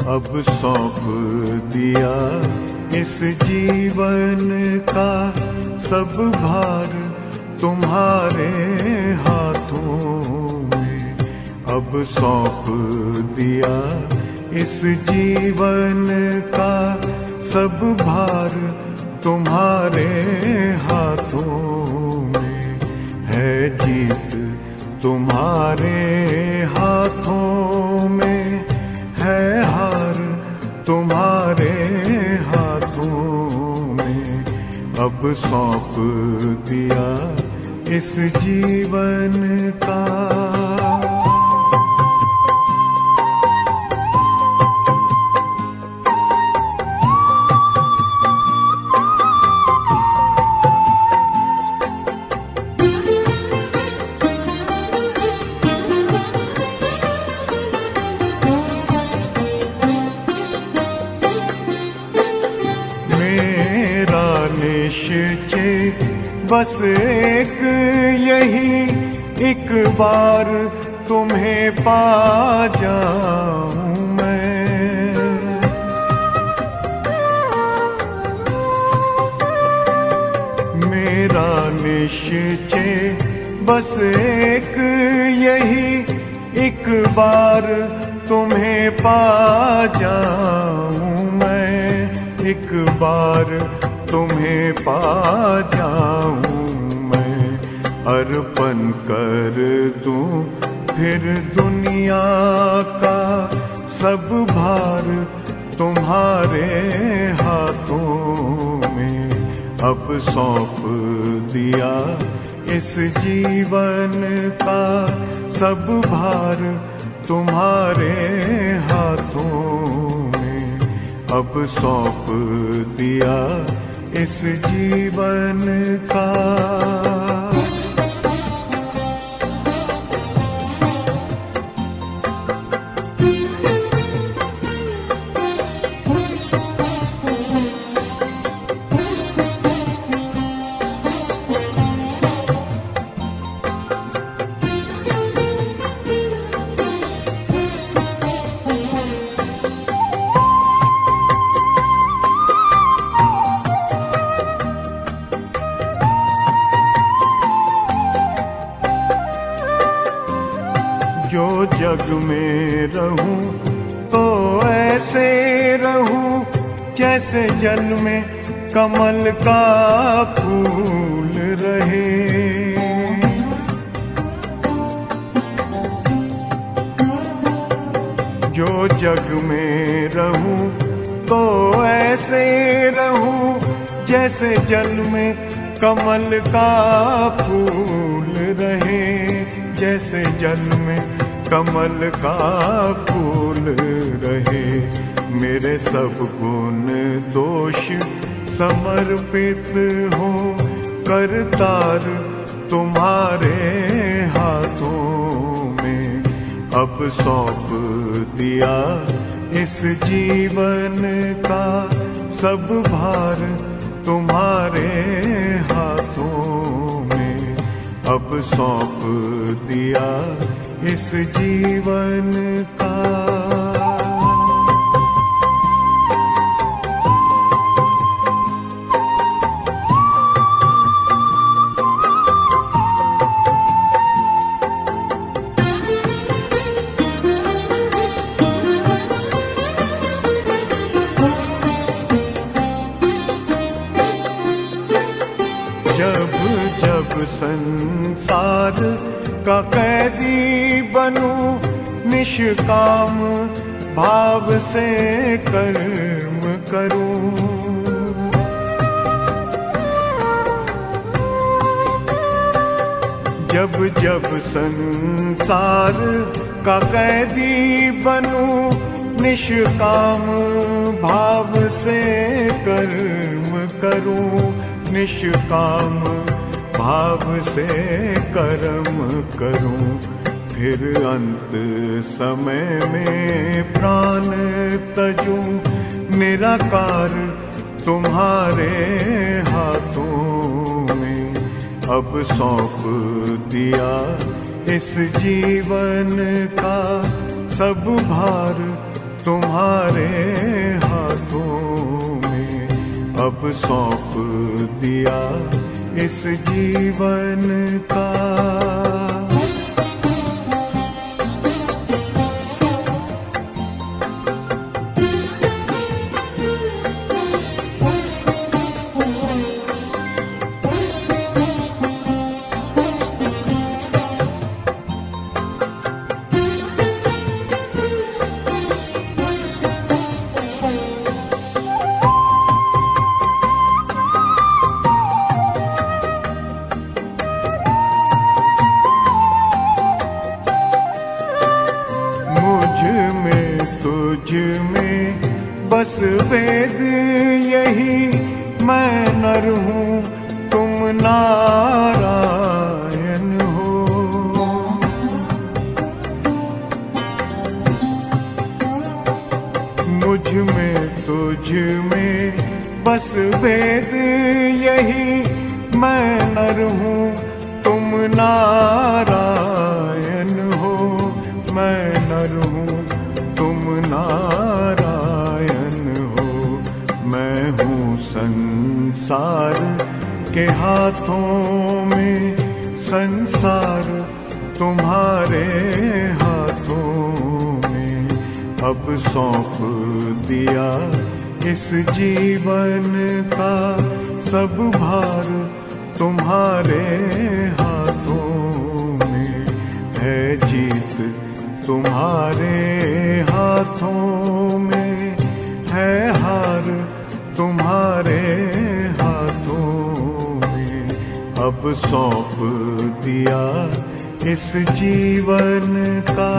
अब सौंप दिया इस जीवन का सब भार तुम्हारे हाथों में। अब सौंप दिया इस जीवन का सब भार तुम्हारे हाथों में। है जीत तुम्हारे हाथों में, है हार तुम्हारे हाथों में। अब सौंप दिया इस जीवन का। निश्चय बस एक यही, एक बार तुम्हें पा जाऊं मैं। मेरा निश्चय बस एक यही, एक बार तुम्हें पा जाऊं मैं। एक बार तुम्हें पा जाऊं मैं। अर्पण कर दूं फिर दुनिया का सब भार तुम्हारे हाथों में। अब सौंप दिया इस जीवन का सब भार तुम्हारे हाथों में। अब सौंप दिया इस जीवन का। जो जग में रहूं तो ऐसे रहूं जैसे जल में कमल का फूल रहे। जो जग में रहूं तो ऐसे रहूं जैसे जल में कमल का फूल रहे। जैसे जल में कमल का फूल रहे। मेरे सब गुण दोष समर्पित हो करतार तुम्हारे हाथों में। अब सौंप दिया इस जीवन का सब भार तुम्हारे हाथों में। अब सौंप दिया इस जीवन का। जब जब संसार का कैदी बनूं निष्काम भाव से कर्म करूं। जब जब संसार का कैदी बनूं, निष्काम भाव से कर्म करूं, निष्काम भाव से कर्म करूं। फिर अंत समय में प्राण तजूं, निराकार तुम्हारे हाथों में। अब सौंप दिया इस जीवन का सब भार तुम्हारे हाथों में। अब सौंप दिया इस जीवन का। तुझ में बस वेद यही, मैं नर हूँ तुम नारायण हो। मुझ में तुझ में बस वेद यही, मैं नर हूँ तुम नारायण हो। मैं नर हूँ तुम नारायण हो। मैं हूँ संसार के हाथों में, संसार तुम्हारे हाथों में। अब सौंप दिया इस जीवन का सब भार तुम्हारे हाथों में। है जीत तुम्हारे हाथों में, है हार तुम्हारे हाथों में। अब सौंप दिया इस जीवन का।